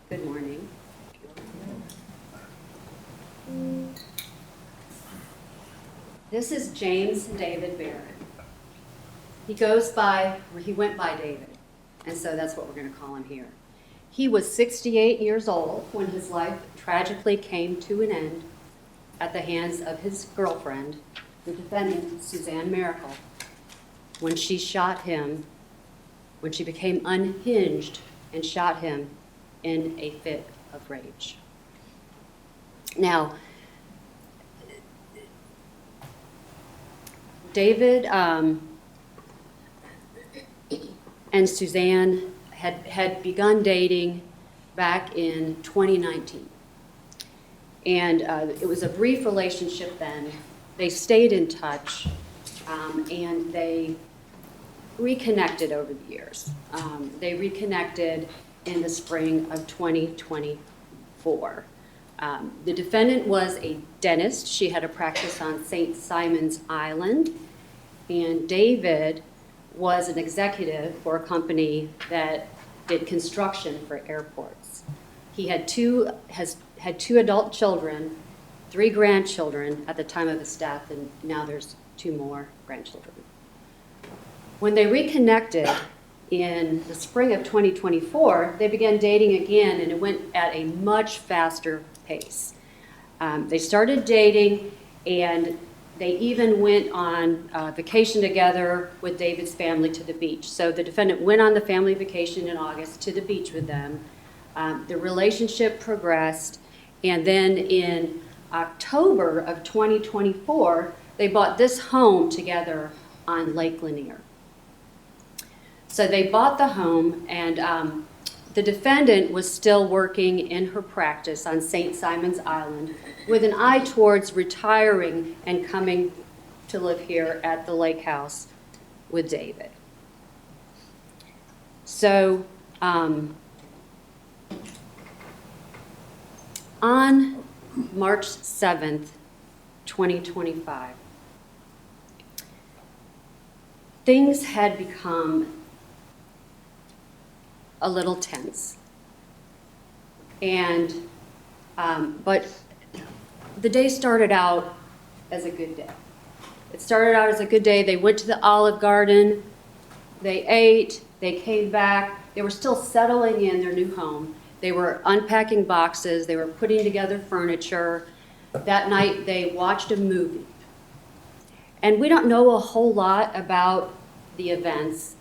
Good morning. This is James David Barron. He went by David, and so that's what we're going to call him here. He was 68 years old when his life tragically came to an end at the hands of his girlfriend, the defendant, Suzanne Mericle, when she shot him, when she became unhinged and shot him in a fit of rage. Now, David and Suzanne had begun dating back in 2019. And it was a brief relationship then. They stayed in touch, and they reconnected over the years. They reconnected in the spring of 2024. The defendant was a dentist. She had a practice on St. Simon's Island, and David was an executive for a company that did construction for airports. He had two adult children, 3 grandchildren at the time of his death, and now there's 2 more grandchildren. When they reconnected in the spring of 2024, they began dating again, and it went at a much faster pace. They started dating, and they even went on vacation together with David's family to the beach. So the defendant went on the family vacation in August to the beach with them. The relationship progressed, and then in October of 2024, they bought this home together on Lake Lanier. So they bought the home, and the defendant was still working in her practice on St. Simon's Island with an eye towards retiring and coming to live here at the lake house with David. So on March 7th, 2025, things had become a little tense. And, but the day started out as a good day. It started out as a good day. They went to the Olive Garden, they ate, they came back. They were still settling in their new home. They were unpacking boxes, they were putting together furniture. That night they watched a movie. And we don't know a whole lot about the events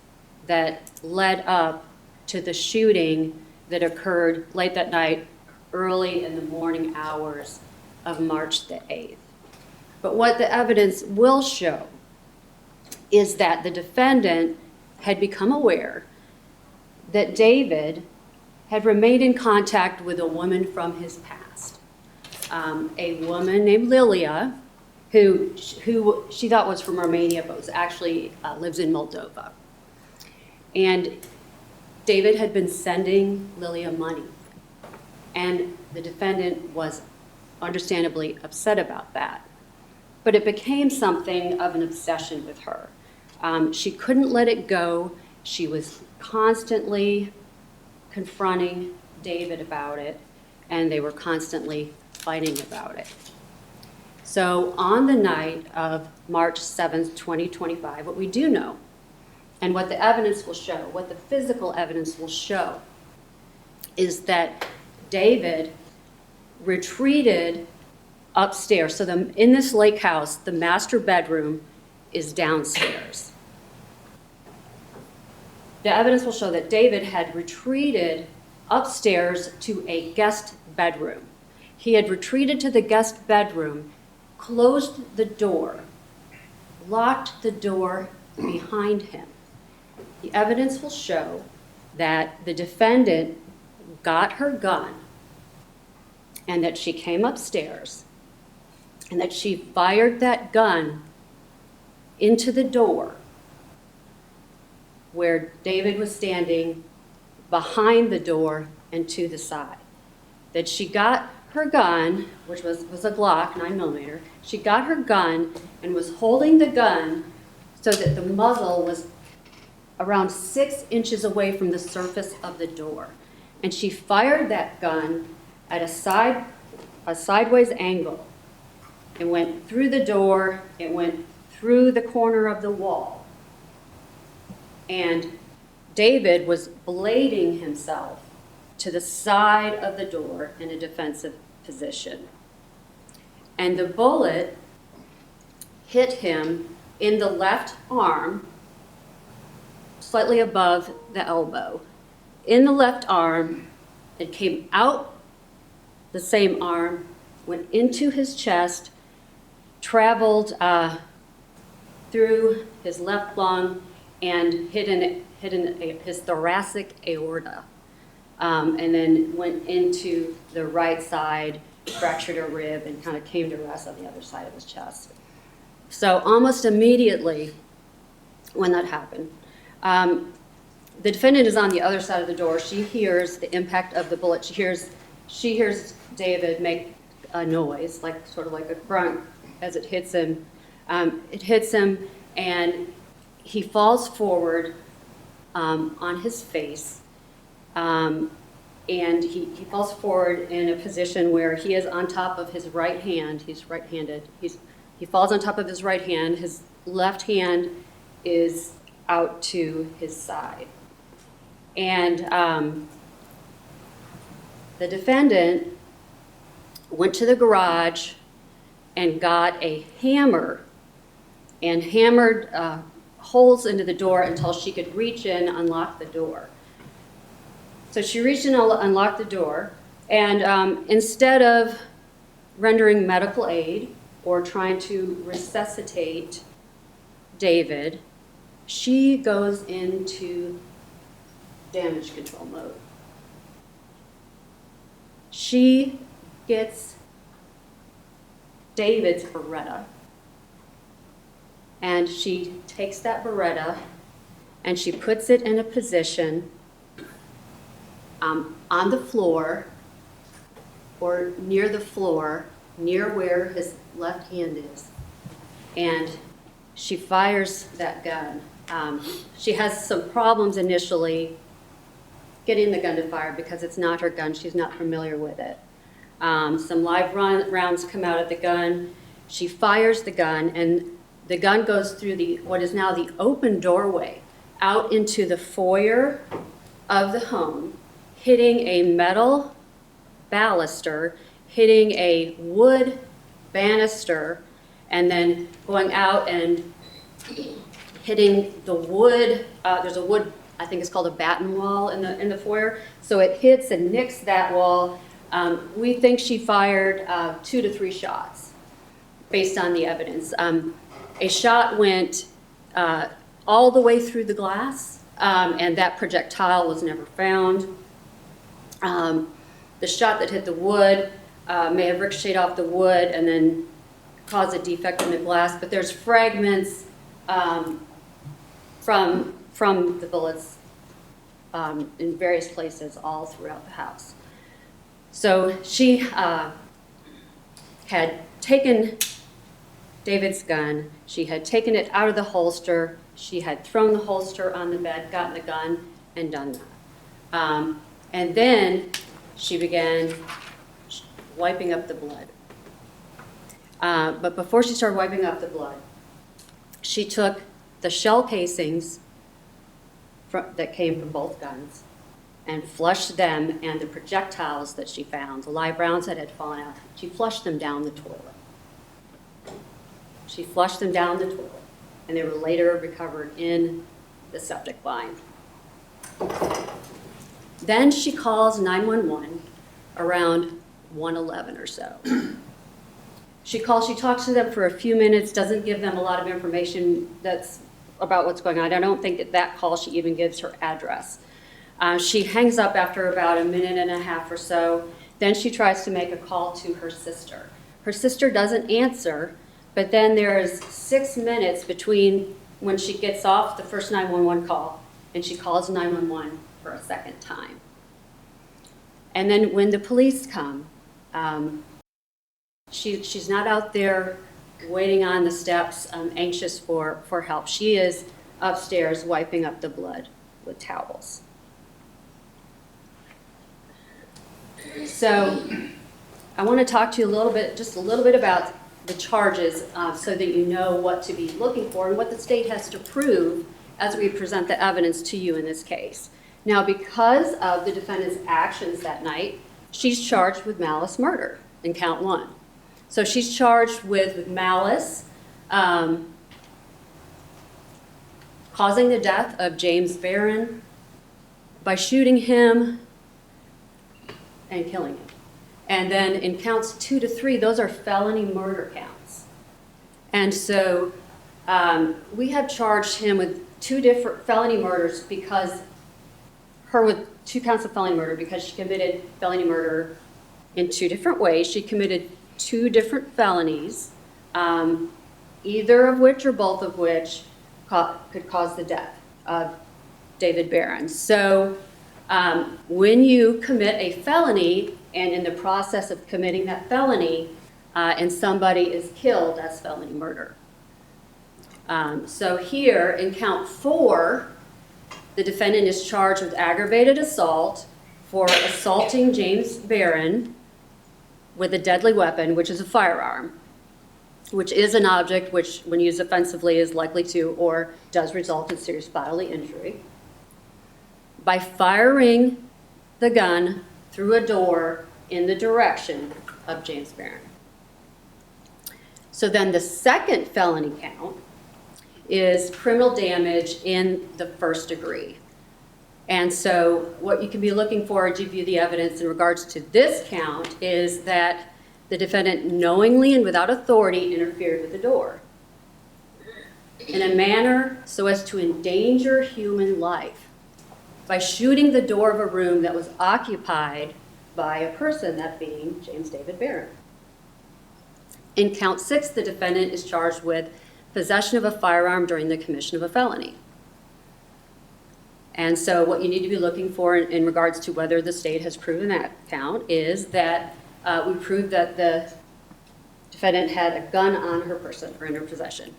that led up to the shooting that occurred late that night, early in the morning hours of March the 8th. But what the evidence will show is that the defendant had become aware that David had remained in contact with a woman from his past, a woman named Lilia, who she thought was from Romania, but was actually lives in Moldova. And David had been sending Lilia money, and the defendant was understandably upset about that. But it became something of an obsession with her. She couldn't let it go. She was constantly confronting David about it, and they were constantly fighting about it. So on the night of March 7th, 2025, what we do know, and what the evidence will show, what the physical evidence will show, is that David retreated upstairs. So in this lake house, the master bedroom is downstairs. The evidence will show that David had retreated upstairs to a guest bedroom. He had retreated to the guest bedroom, closed the door, locked the door behind him. The evidence will show that the defendant got her gun and that she came upstairs and that she fired that gun into the door where David was standing behind the door and to the side. That she got her gun, which was a Glock 9mm, she got her gun and was holding the gun so that the muzzle was around 6 inches away from the surface of the door. And she fired that gun at a sideways angle. It went through the door, it went through the corner of the wall. And David was blading himself to the side of the door in a defensive position. And the bullet hit him in the left arm, slightly above the elbow. In the left arm, it came out the same arm, went into his chest, traveled through his left lung, and hit his thoracic aorta, and then went into the right side, fractured a rib, and kind of came to rest on the other side of his chest. So almost immediately when that happened, the defendant is on the other side of the door. She hears the impact of the bullet. She hears David make a noise, like sort of like a grunt as it hits him. It hits him, and he falls forward on his face, and he falls forward in a position where he is on top of his right hand. He's right-handed. He falls on top of his right hand. His left hand is out to his side. And the defendant went to the garage and got a hammer and hammered holes into the door until she could reach in and unlock the door. So she reached in and unlocked the door, and instead of rendering medical aid or trying to resuscitate David, she goes into damage control mode. She gets David's Beretta, and she takes that Beretta and she puts it in a position on the floor or near the floor, near where his left hand is, and she fires that gun. She has some problems initially getting the gun to fire because it's not her gun. She's not familiar with it. Some live rounds come out of the gun. She fires the gun, and the gun goes through what is now the open doorway out into the foyer of the home, hitting a metal baluster, hitting a wood banister, and then going out and hitting the wood. There's a wood, I think it's called a batten wall in the foyer. So it hits and nicks that wall. We think she fired 2 to 3 shots based on the evidence. A shot went all the way through the glass, and that projectile was never found. The shot that hit the wood may have ricocheted off the wood and then caused a defect in the glass, but there's fragments from the bullets in various places all throughout the house. So she had taken David's gun, she had taken it out of the holster, she had thrown the holster on the bed, gotten the gun, and done that. And then she began wiping up the blood. But before she started wiping up the blood, she took the shell casings that came from both guns and flushed them, and the projectiles that she found, the live rounds that had fallen out, she flushed them down the toilet. She flushed them down the toilet, and they were later recovered in the septic line. Then she calls 911 around 1:11 or so. She talks to them for a few minutes, doesn't give them a lot of information that's about what's going on. I don't think that call she even gives her address. She hangs up after about a minute and a half or so. Then she tries to make a call to her sister. Her sister doesn't answer, but then there's 6 minutes between when she gets off the first 911 call and she calls 911 for a second time. And then when the police come, she's not out there waiting on the steps, anxious for help. She is upstairs wiping up the blood with towels. So I want to talk to you just a little bit about the charges so that you know what to be looking for and what the state has to prove as we present the evidence to you in this case. Now, because of the defendant's actions that night, she's charged with malice murder in count 1. So she's charged with malice, causing the death of James Barron by shooting him and killing him. And then in counts 2 to 3, those are felony murder counts. And so we have charged him with 2 different felony murders with 2 counts of felony murder because she committed felony murder in 2 different ways. She committed 2 different felonies, either of which or both of which could cause the death of David Barron. So when you commit a felony, and in the process of committing that felony, and somebody is killed, that's felony murder. So here in count 4, the defendant is charged with aggravated assault for assaulting James Barron with a deadly weapon, which is a firearm, which is an object which, when used offensively, is likely to or does result in serious bodily injury, by firing the gun through a door in the direction of James Barron. So then the second felony count is criminal damage in the first degree. And so what you can be looking for as you view the evidence in regards to this count is that the defendant knowingly and without authority interfered with the door in a manner so as to endanger human life by shooting the door of a room that was occupied by a person, that being James David Barron. In count 6, the defendant is charged with possession of a firearm during the commission of a felony. And so what you need to be looking for in regards to whether the state has proven that count is that we proved that the defendant had a gun on her person or in her possession,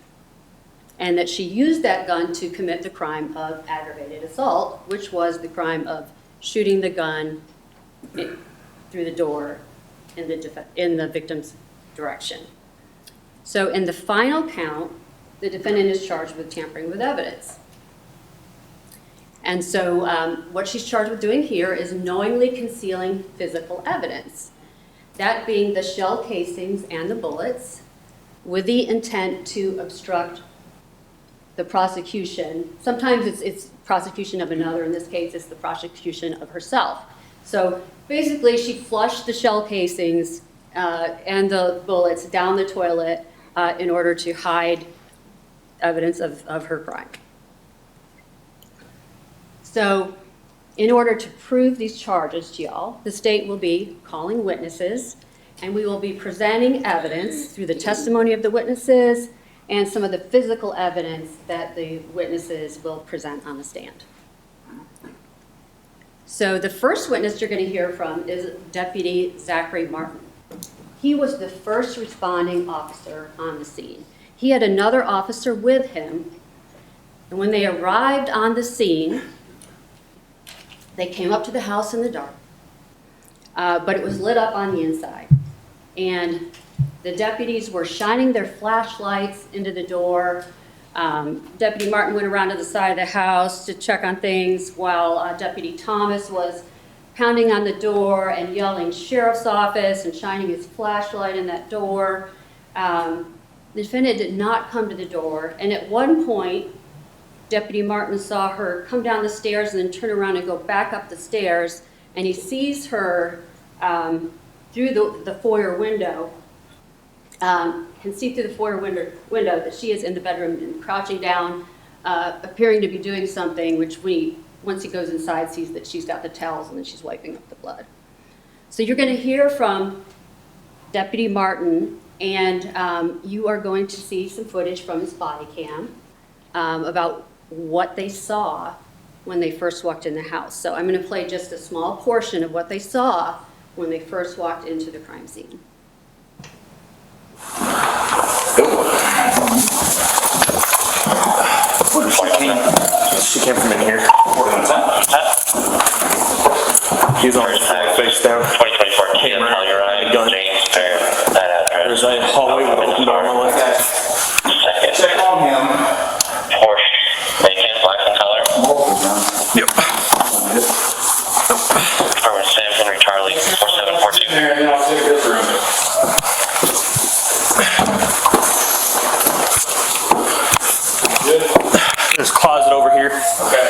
and that she used that gun to commit the crime of aggravated assault, which was the crime of shooting the gun through the door in the victim's direction. So in the final count, the defendant is charged with tampering with evidence. And so what she's charged with doing here is knowingly concealing physical evidence, that being the shell casings and the bullets, with the intent to obstruct the prosecution. Sometimes it's prosecution of another. In this case, it's the prosecution of herself. So basically, she flushed the shell casings and the bullets down the toilet in order to hide evidence of her crime. So in order to prove these charges to y'all, the state will be calling witnesses, and we will be presenting evidence through the testimony of the witnesses and some of the physical evidence that the witnesses will present on the stand. So the first witness you're going to hear from is Deputy Zachary Martin. He was the first responding officer on the scene. He had another officer with him, and when they arrived on the scene, they came up to the house in the dark, but it was lit up on the inside. And the deputies were shining their flashlights into the door. Deputy Martin went around to the side of the house to check on things while Deputy Thomas was pounding on the door and yelling sheriff's office and shining his flashlight in that door. The defendant did not come to the door, and at one point, Deputy Martin saw her come down the stairs and then turn around and go back up the stairs, and he sees her through the foyer window, can see through the foyer window that she is in the bedroom and crouching down, appearing to be doing something, which once he goes inside, sees that she's got the towels and then she's wiping up the blood. So you're going to hear from Deputy Martin, and you are going to see some footage from his body cam about what they saw when they first walked in the house. So I'm going to play just a small portion of what they saw when they first walked into the crime scene. What came She came from in here. He's on his face down. 2024 Kia Telluride, James Barron, that address. There's a hallway with open door on the left. Second. Check on him. Porsche, Macon, black in color. Yep. Department Sam Henry Charlie, 4742. There, and then I'll take this room. Good. There's a closet over here. Okay.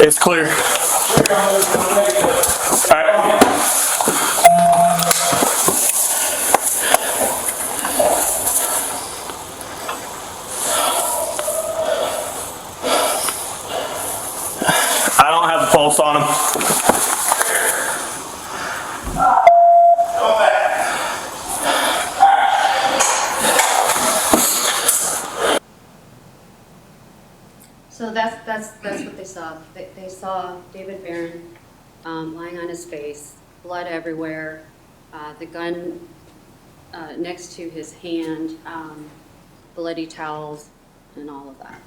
It's clear. Alright. I don't have a pulse on him. So that's what they saw. They saw David Barron lying on his face, blood everywhere, the gun next to his hand, bloody towels, and all of that.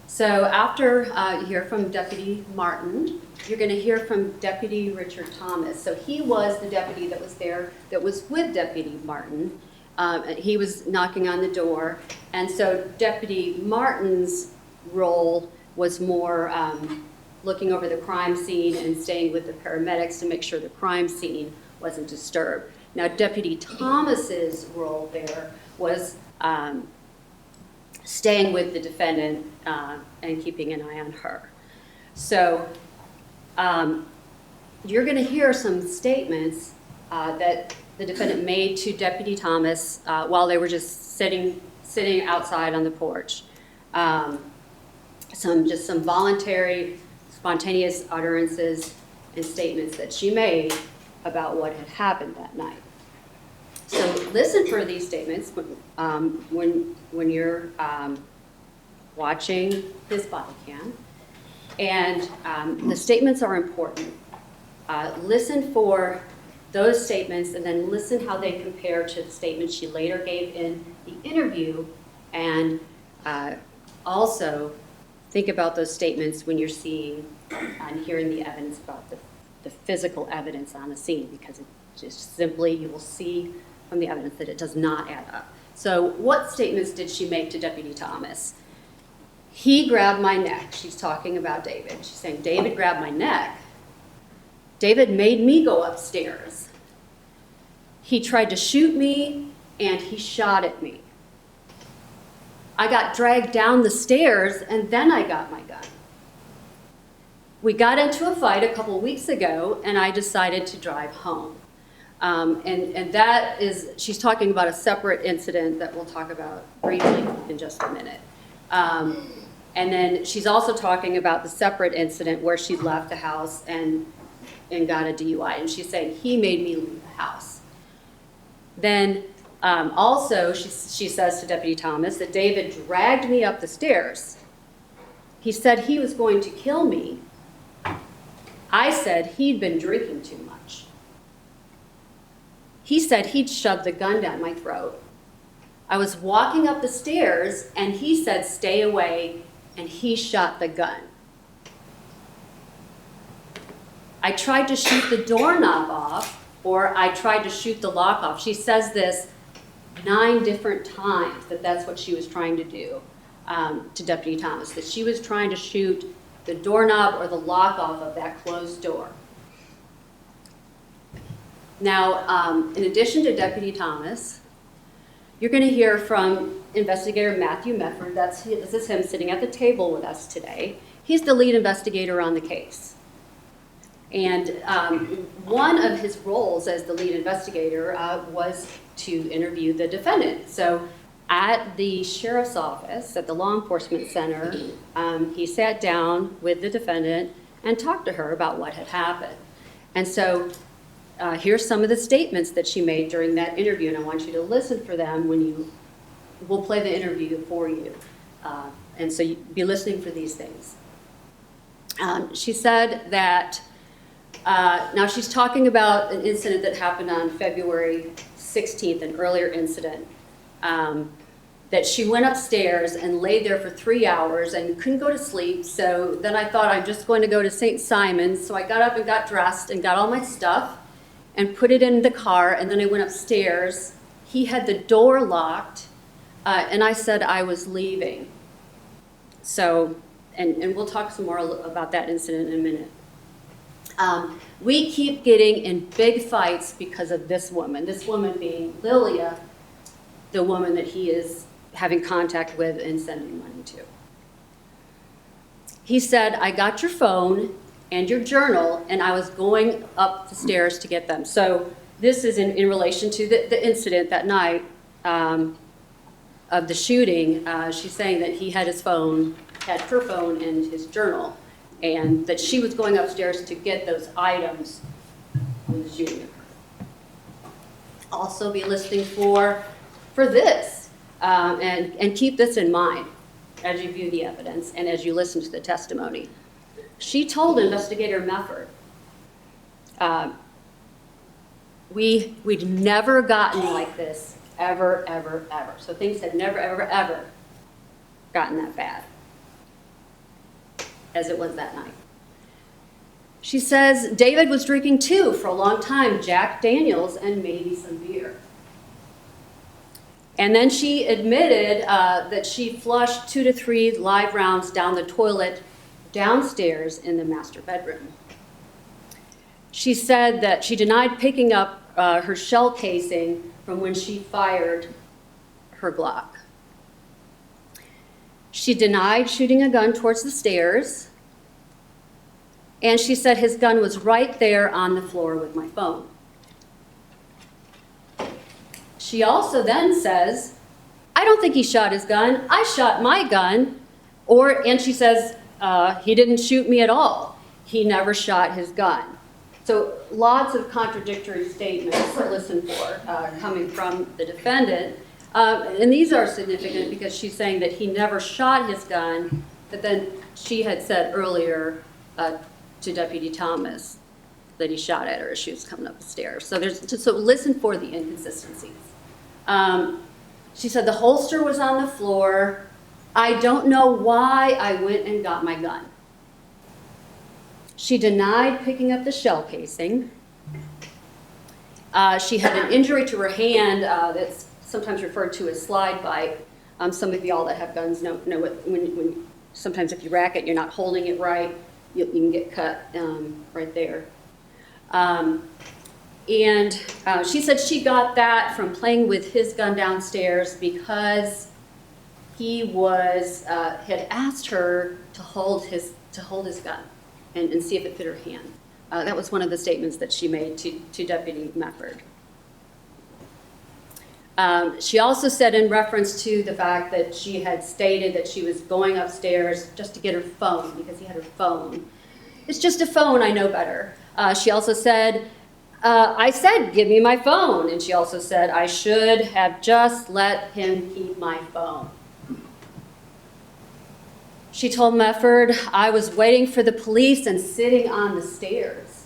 So after you hear from Deputy Martin, you're going to hear from Deputy Richard Thomas. So he was the deputy that was there, that was with Deputy Martin. He was knocking on the door. And so Deputy Martin's role was more looking over the crime scene and staying with the paramedics to make sure the crime scene wasn't disturbed. Now, Deputy Thomas's role there was staying with the defendant and keeping an eye on her. So you're going to hear some statements that the defendant made to Deputy Thomas while they were just sitting outside on the porch. Some voluntary, spontaneous utterances and statements that she made about what had happened that night. So listen for these statements when you're watching his body cam. And the statements are important. Listen for those statements and then listen how they compare to the statements she later gave in the interview, and also think about those statements when you're seeing and hearing the evidence about the physical evidence on the scene, because it just simply, you will see from the evidence that it does not add up. So what statements did she make to Deputy Thomas? He grabbed my neck. She's talking about David. She's saying, David grabbed my neck. David made me go upstairs. He tried to shoot me and he shot at me. I got dragged down the stairs and then I got my gun. We got into a fight a couple weeks ago and I decided to drive home. And that is, she's talking about a separate incident that we'll talk about briefly in just a minute. And then she's also talking about the separate incident where she left the house and got a DUI. And she's saying, he made me leave the house. Then also, she says to Deputy Thomas that David dragged me up the stairs. He said he was going to kill me. I said he'd been drinking too much. He said he'd shoved the gun down my throat. I was walking up the stairs and he said, stay away, and he shot the gun. I tried to shoot the doorknob off, or I tried to shoot the lock off. She says this 9 different times, that that's what she was trying to do to Deputy Thomas, that she was trying to shoot the doorknob or the lock off of that closed door. Now, in addition to Deputy Thomas, you're going to hear from Investigator Matthew Mefford. This is him sitting at the table with us today. He's the lead investigator on the case. And one of his roles as the lead investigator was to interview the defendant. So at the sheriff's office, at the law enforcement center, he sat down with the defendant and talked to her about what had happened. And so here's some of the statements that she made during that interview, and I want you to listen for them we'll play the interview for you. And so you be listening for these things. She said that Now she's talking about an incident that happened on February 16th, an earlier incident, that she went upstairs and laid there for 3 hours and couldn't go to sleep. So then I thought, I'm just going to go to St. Simon's. So I got up and got dressed and got all my stuff and put it in the car, and then I went upstairs. He had the door locked, and I said I was leaving. So, and we'll talk some more about that incident in a minute. We keep getting in big fights because of this woman being Lilia, the woman that he is having contact with and sending money to. He said, I got your phone and your journal, and I was going up the stairs to get them. So this is in relation to the incident that night of the shooting. She's saying that he had his phone, had her phone and his journal, and that she was going upstairs to get those items when the shooting occurred. Also be listening for this, and keep this in mind as you view the evidence and as you listen to the testimony. She told Investigator Mefford, we'd never gotten like this, ever. So things had never, ever gotten that bad as it was that night. She says David was drinking too for a long time, Jack Daniels and maybe some beer. And then she admitted that she flushed 2 to 3 live rounds down the toilet downstairs in the master bedroom. She said that she denied picking up her shell casing from when she fired her Glock. She denied shooting a gun towards the stairs, and she said his gun was right there on the floor with my phone. She also then says, I don't think he shot his gun, I shot my gun. And she says, he didn't shoot me at all. He never shot his gun. So lots of contradictory statements to listen for coming from the defendant. And these are significant because she's saying that he never shot his gun, but then she had said earlier to Deputy Thomas that he shot at her as she was coming up the stairs. So listen for the inconsistencies. She said the holster was on the floor. I don't know why I went and got my gun. She denied picking up the shell casing. She had an injury to her hand that's sometimes referred to as slide bite. Some of y'all that have guns know what, when sometimes if you rack it, you're not holding it right, you can get cut right there. And she said she got that from playing with his gun downstairs because he had asked her to hold his gun and see if it fit her hand. That was one of the statements that she made to Deputy Mefford. She also said in reference to the fact that she had stated that she was going upstairs just to get her phone because he had her phone. It's just a phone, I know better. She also said, I said, give me my phone. And she also said, I should have just let him keep my phone. She told Mefford, I was waiting for the police and sitting on the stairs.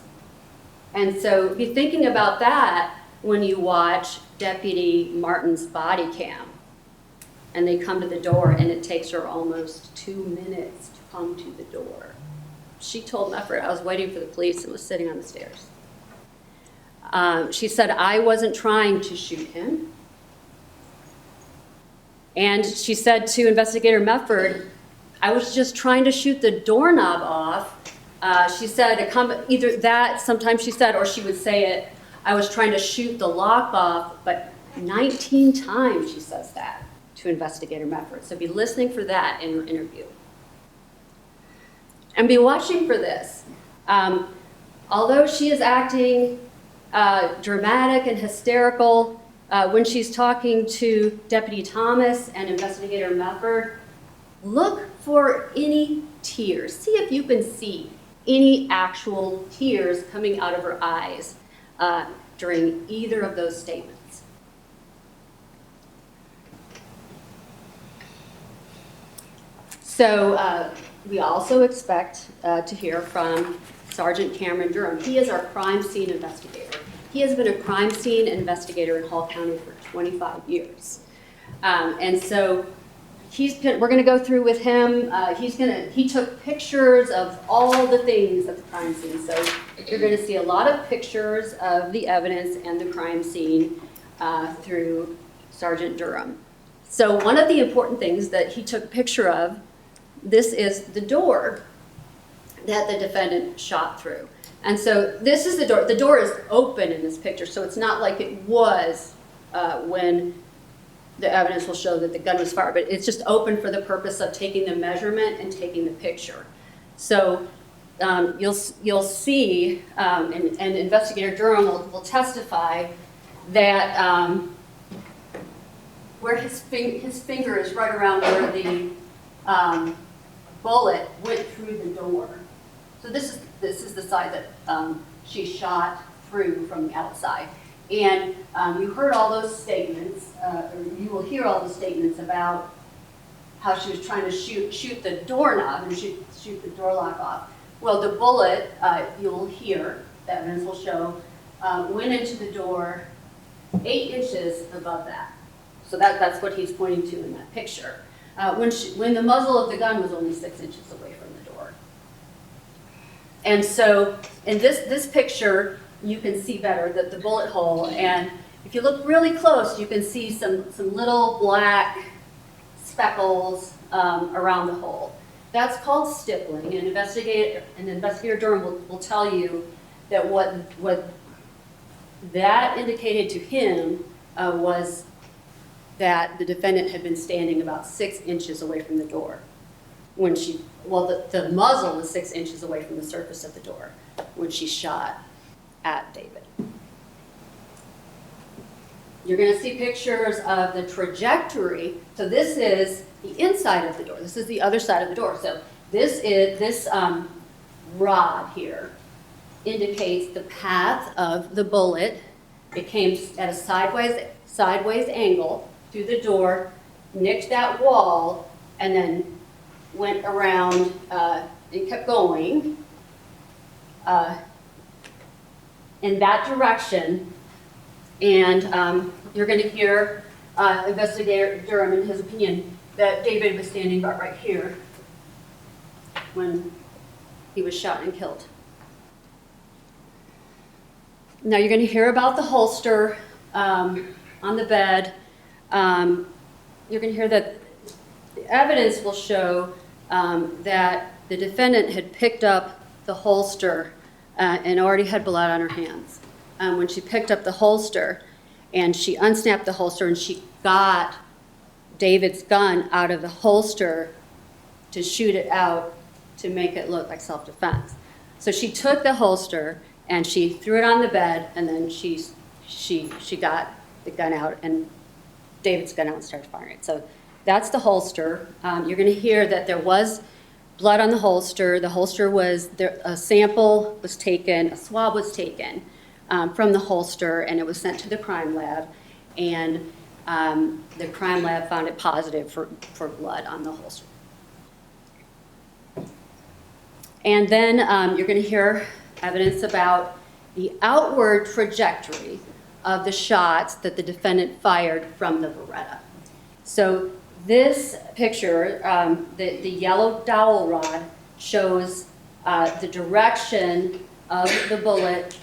And so be thinking about that when you watch Deputy Martin's body cam. And they come to the door, and it takes her almost 2 minutes to come to the door. She told Mefford, I was waiting for the police and was sitting on the stairs. She said, I wasn't trying to shoot him. And she said to Investigator Mefford, I was just trying to shoot the doorknob off. She said, either that, sometimes she said, or she would say it, I was trying to shoot the lock off, but 19 times she says that to Investigator Mefford. So be listening for that in your interview. And be watching for this. Although she is acting dramatic and hysterical, when she's talking to Deputy Thomas and Investigator Mefford, look for any tears. See if you can see any actual tears coming out of her eyes during either of those statements. So we also expect to hear from Sergeant Cameron Durham. He is our crime scene investigator. He has been a crime scene investigator in Hall County for 25 years. And so we're going to go through with him. He took pictures of all the things at the crime scene. So you're going to see a lot of pictures of the evidence and the crime scene through Sergeant Durham. So one of the important things that he took a picture of, this is the door that the defendant shot through. And so this is the door. The door is open in this picture, so it's not like it was when the evidence will show that the gun was fired, but it's just open for the purpose of taking the measurement and taking the picture. So you'll see, and Investigator Durham will testify that where his finger is right around where the bullet went through the door. So this is the side that she shot through from the outside. And you heard all those statements, or you will hear all the statements about how she was trying to shoot the doorknob and shoot the door lock off. Well, the bullet, you'll hear, the evidence will show, went into the door 8 inches above that. So that's what he's pointing to in that picture. When the muzzle of the gun was only 6 inches away from the door. And so in this picture, you can see better that the bullet hole, and if you look really close, you can see some little black speckles around the hole. That's called stippling, and Investigator Durham will tell you that what that indicated to him was that the defendant had been standing about 6 inches away from the door when the muzzle was 6 inches away from the surface of the door when she shot at David. You're going to see pictures of the trajectory. So this is the inside of the door. This is the other side of the door. So this rod here indicates the path of the bullet. It came at a sideways angle through the door, nicked that wall, and then went around and kept going in that direction. And you're going to hear Investigator Durham, in his opinion, that David was standing about right here when he was shot and killed. Now you're going to hear about the holster on the bed. You're going to hear that the evidence will show that the defendant had picked up the holster and already had blood on her hands. When she picked up the holster and she unsnapped the holster and she got David's gun out of the holster to shoot it out to make it look like self-defense. So she took the holster and she threw it on the bed, and then she got the gun out and David's gun out and started firing it. So that's the holster. You're going to hear that there was blood on the holster. The holster was there. A sample was taken, a swab was taken from the holster, and it was sent to the crime lab. And the crime lab found it positive for blood on the holster. And then you're going to hear evidence about the outward trajectory of the shots that the defendant fired from the Beretta. So this picture, the yellow dowel rod, shows the direction of the bullet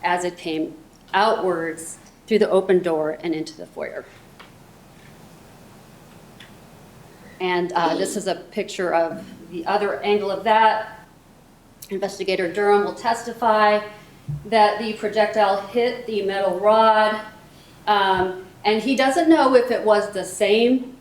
as it came outwards through the open door and into the foyer. And this is a picture of the other angle of that. Investigator Durham will testify that the projectile hit the metal rod, and he doesn't know if it was the same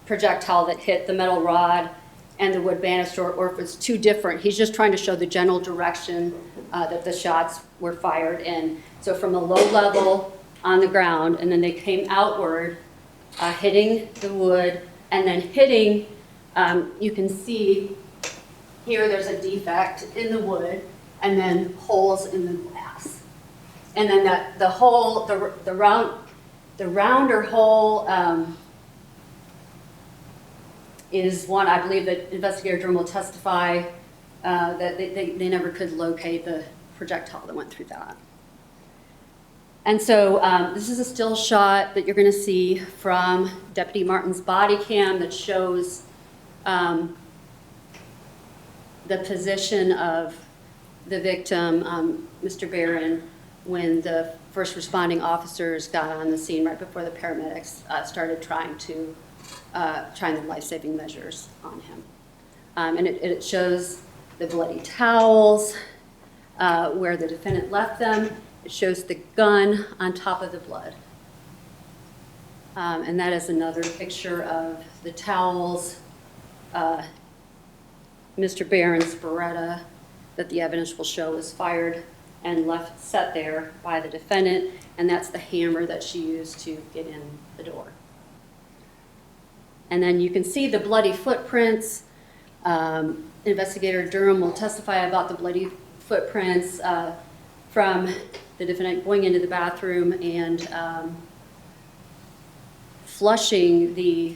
projectile that hit the metal rod and the wood banister, or if it's two different. He's just trying to show the general direction that the shots were fired in. So from a low level on the ground, and then they came outward, hitting the wood, and then hitting, you can see here there's a defect in the wood, and then holes in the glass. And then the rounder hole is one I believe that Investigator Durham will testify that they never could locate the projectile that went through that. And so this is a still shot that you're going to see from Deputy Martin's body cam that shows the position of the victim, Mr. Barron, when the first responding officers got on the scene right before the paramedics started trying the life-saving measures on him. And it shows the bloody towels where the defendant left them. It shows the gun on top of the blood. And that is another picture of the towels, Mr. Barron's Beretta that the evidence will show was fired and left set there by the defendant, and that's the hammer that she used to get in the door. And then you can see the bloody footprints. Investigator Durham will testify about the bloody footprints from the defendant going into the bathroom and flushing the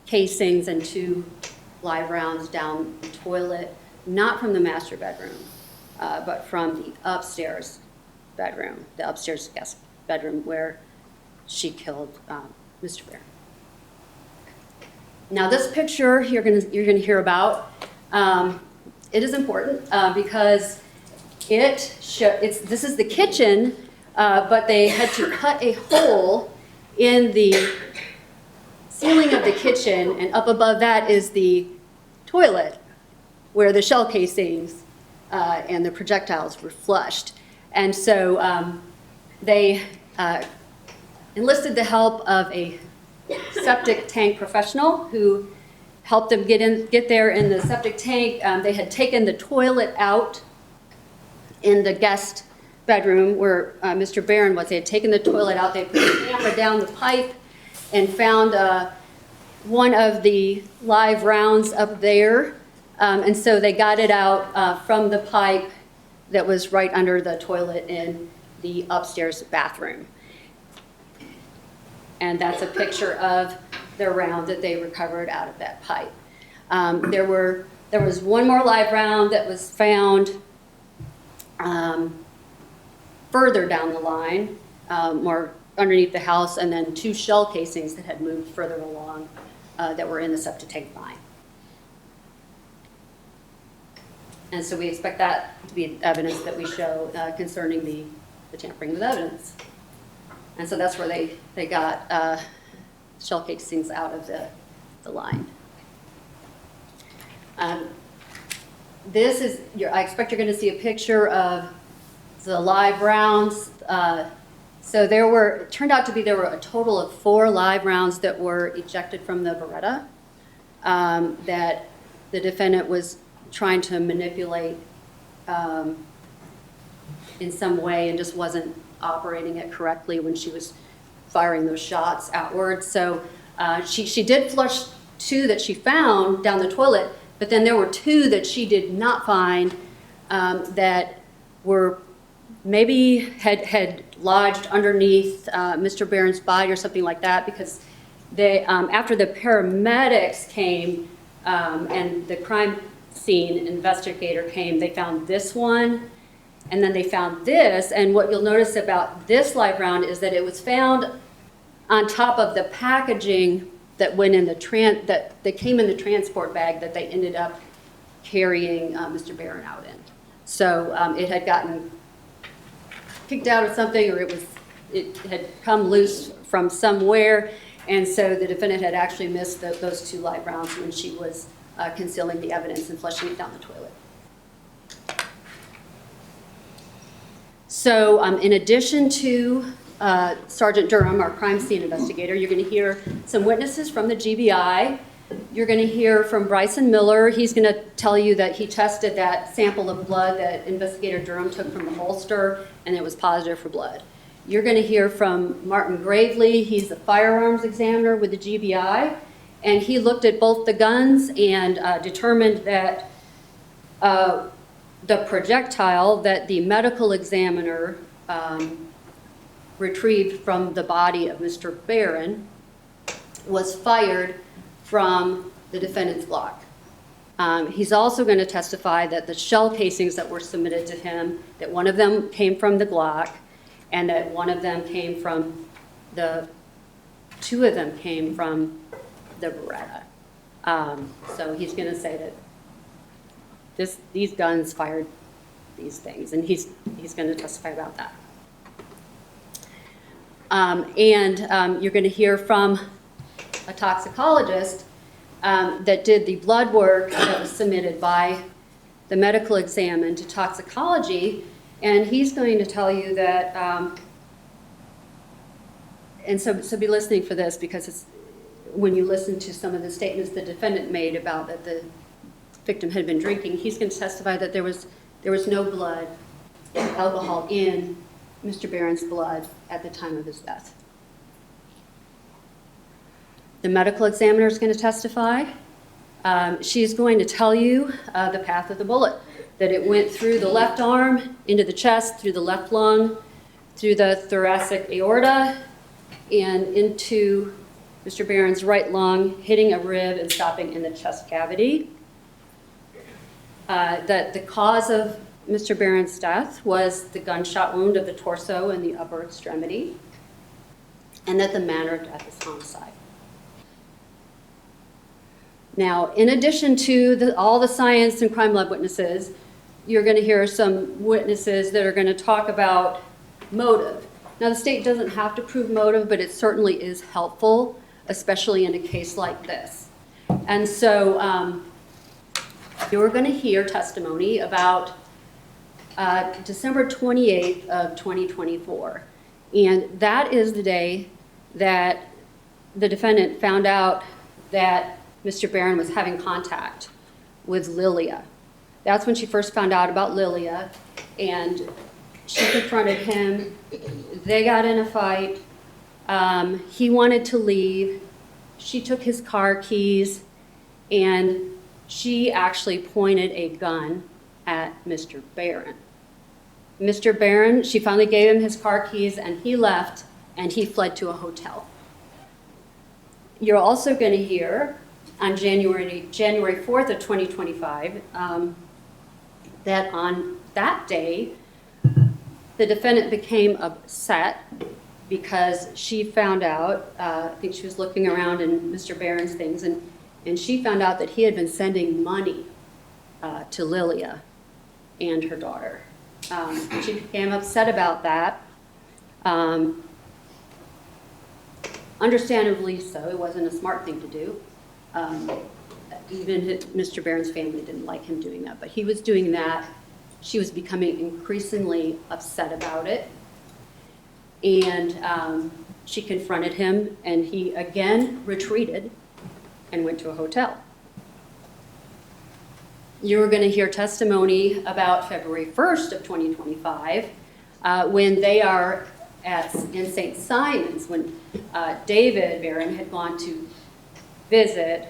casings and 2 live rounds down the toilet, not from the master bedroom, but from the upstairs bedroom, the upstairs guest bedroom where she killed Mr. Barron. Now this picture you're gonna hear about. It is important because this is the kitchen, but they had to cut a hole in the ceiling of the kitchen, and up above that is the toilet where the shell casings and the projectiles were flushed. And so they enlisted the help of a septic tank professional who helped them get there in the septic tank. They had taken the toilet out in the guest bedroom where Mr. Barron was. They had taken the toilet out. They put the camera down the pipe and found one of the live rounds up there. And so they got it out from the pipe that was right under the toilet in the upstairs bathroom. And that's a picture of the round that they recovered out of that pipe. There was one more live round that was found further down the line, more underneath the house, and then 2 shell casings that had moved further along that were in the septic tank line. And so we expect that to be evidence that we show concerning the tampering with evidence. And so that's where they got shell casings out of the line. This is, I expect you're going to see a picture of the live rounds. So it turned out to be there were a total of 4 live rounds that were ejected from the Beretta that the defendant was trying to manipulate in some way and just wasn't operating it correctly when she was firing those shots outward. So she did flush 2 that she found down the toilet, but then there were 2 that she did not find that were maybe had lodged underneath Mr. Barron's body or something like that, because they after the paramedics came and the crime scene investigator came, they found this one, and then they found this. And what you'll notice about this live round is that it was found on top of the packaging that went in that came in the transport bag that they ended up carrying Mr. Barron out in. So it had gotten kicked out of something, or it had come loose from somewhere, and so the defendant had actually missed those 2 live rounds when she was concealing the evidence and flushing it down the toilet. So in addition to Sergeant Durham, our crime scene investigator, you're going to hear some witnesses from the GBI. You're going to hear from Bryson Miller. He's going to tell you that he tested that sample of blood that Investigator Durham took from the holster, and it was positive for blood. You're going to hear from Martin Gravely. He's the firearms examiner with the GBI, and he looked at both the guns and determined that the projectile that the medical examiner retrieved from the body of Mr. Barron was fired from the defendant's Glock. He's also going to testify that the shell casings that were submitted to him, that one of them came from the Glock, and that one of them came from two of them came from the Beretta. So he's going to say that these guns fired these things, and he's going to testify about that. You're going to hear from a toxicologist that did the blood work that was submitted by the medical exam into toxicology, and he's going to tell you that, so be listening for this, because it's, when you listen to some of the statements the defendant made about that the victim had been drinking, he's going to testify that there was no blood, alcohol in Mr. Barron's blood at the time of his death. The medical examiner is going to testify. She's going to tell you the path of the bullet, that it went through the left arm, into the chest, through the left lung, through the thoracic aorta, and into Mr. Barron's right lung, hitting a rib and stopping in the chest cavity. That the cause of Mr. Barron's death was the gunshot wound of the torso and the upper extremity, and that the manner of death is homicide. Now, in addition to all the science and crime lab witnesses, you're going to hear some witnesses that are going to talk about motive. Now, the state doesn't have to prove motive, but it certainly is helpful, especially in a case like this. And so you're going to hear testimony about December 28th of 2024. And that is the day that the defendant found out that Mr. Barron was having contact with Lilia. That's when she first found out about Lilia, and she confronted him. They got in a fight. He wanted to leave. She took his car keys, and she actually pointed a gun at Mr. Barron. Mr. Barron, she finally gave him his car keys, and he left, and he fled to a hotel. You're also going to hear on January 4th of 2025, that on that day, the defendant became upset because she found out, I think she was looking around in Mr. Barron's things, and she found out that he had been sending money to Lilia and her daughter. She became upset about that. Understandably so, it wasn't a smart thing to do. Even Mr. Barron's family didn't like him doing that, but he was doing that. She was becoming increasingly upset about it. And she confronted him, and he again retreated and went to a hotel. You're going to hear testimony about February 1st of 2025 when they are in St. Simon's, when David Barron had gone to visit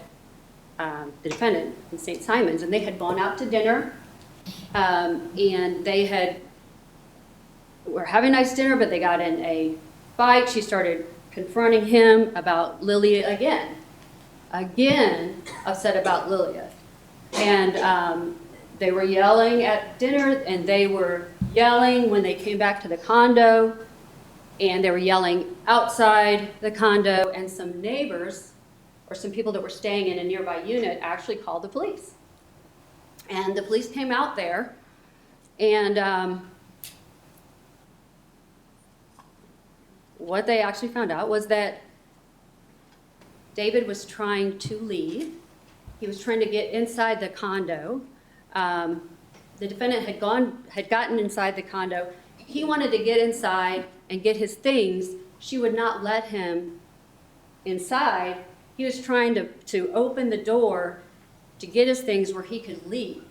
the defendant in St. Simon's, and they had gone out to dinner, and they were having a nice dinner, but they got in a fight. She started confronting him about Lilia again upset about Lilia. And they were yelling at dinner, and they were yelling when they came back to the condo, and they were yelling outside the condo, and some neighbors or some people that were staying in a nearby unit actually called the police. And the police came out there, and what they actually found out was that David was trying to leave. He was trying to get inside the condo. The defendant had gotten inside the condo. He wanted to get inside and get his things. She would not let him inside. He was trying to open the door to get his things where he could leave.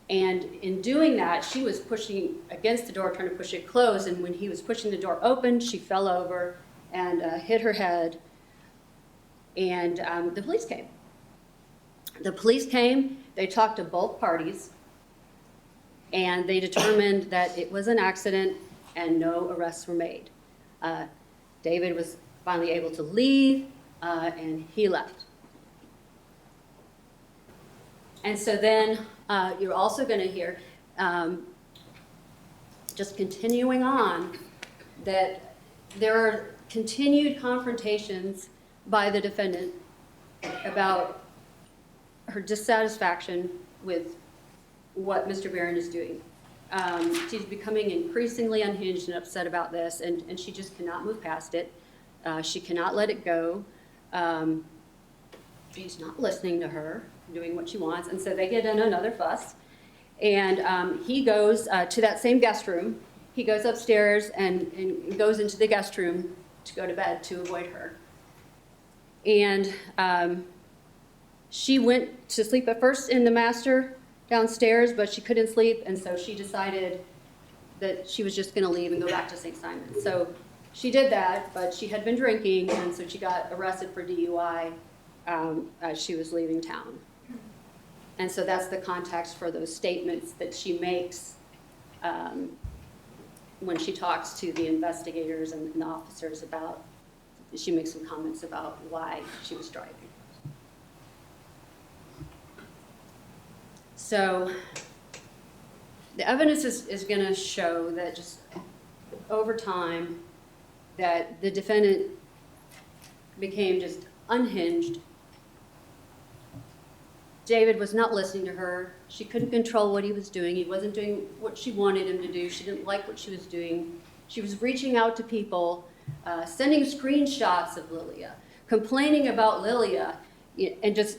And in doing that, she was pushing against the door, trying to push it closed. And when he was pushing the door open, she fell over and hit her head. And the police came. The police came, they talked to both parties, and they determined that it was an accident and no arrests were made. David was finally able to leave, and he left. And so then you're also going to hear, just continuing on, that there are continued confrontations by the defendant about her dissatisfaction with what Mr. Barron is doing. She's becoming increasingly unhinged and upset about this, and she just cannot move past it. She cannot let it go. He's not listening to her, doing what she wants, and so they get in another fuss. And he goes to that same guest room. He goes upstairs and goes into the guest room to go to bed to avoid her. And she went to sleep at first in the master downstairs, but she couldn't sleep, and so she decided that she was just going to leave and go back to St. Simon. So she did that, but she had been drinking, and so she got arrested for DUI as she was leaving town. And so that's the context for those statements that she makes when she talks to the investigators and the officers about, she makes some comments about why she was driving. So the evidence is going to show that just over time that the defendant became just unhinged. David was not listening to her. She couldn't control what he was doing. He wasn't doing what she wanted him to do. She didn't like what she was doing. She was reaching out to people, sending screenshots of Lilia, complaining about Lilia, and just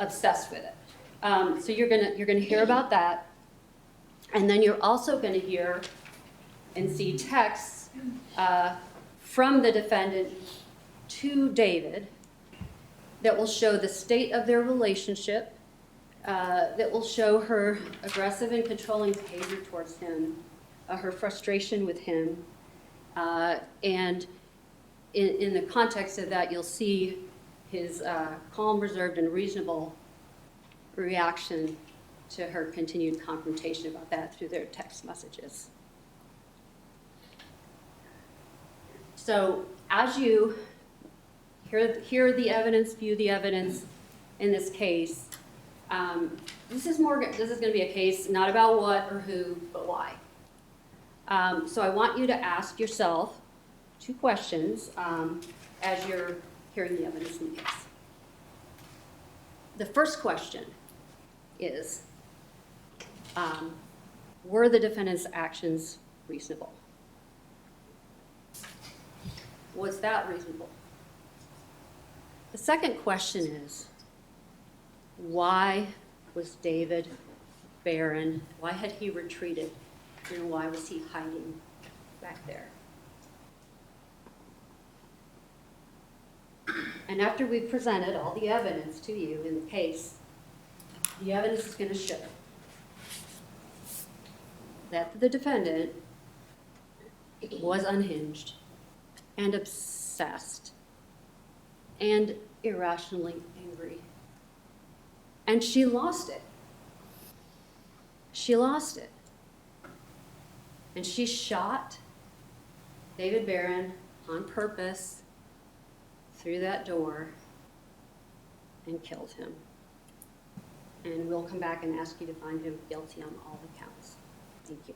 obsessed with it. So you're gonna hear about that, and then you're also gonna hear and see texts from the defendant to David that will show the state of their relationship, that will show her aggressive and controlling behavior towards him, her frustration with him, and in the context of that, you'll see his calm, reserved, and reasonable reaction to her continued confrontation about that through their text messages. So as you hear the evidence, view the evidence in this case, this is going to be a case not about what or who, but why. So I want you to ask yourself 2 questions as you're hearing the evidence in the case. The first question is, were the defendant's actions reasonable? Was that reasonable? The second question is, why was David Barron, why had he retreated, and why was he hiding back there? And after we've presented all the evidence to you in the case, the evidence is going to show that the defendant was unhinged and obsessed and irrationally angry. And she lost it. She lost it. And she shot David Barron on purpose through that door and killed him. And we'll come back and ask you to find him guilty on all the counts. Thank you.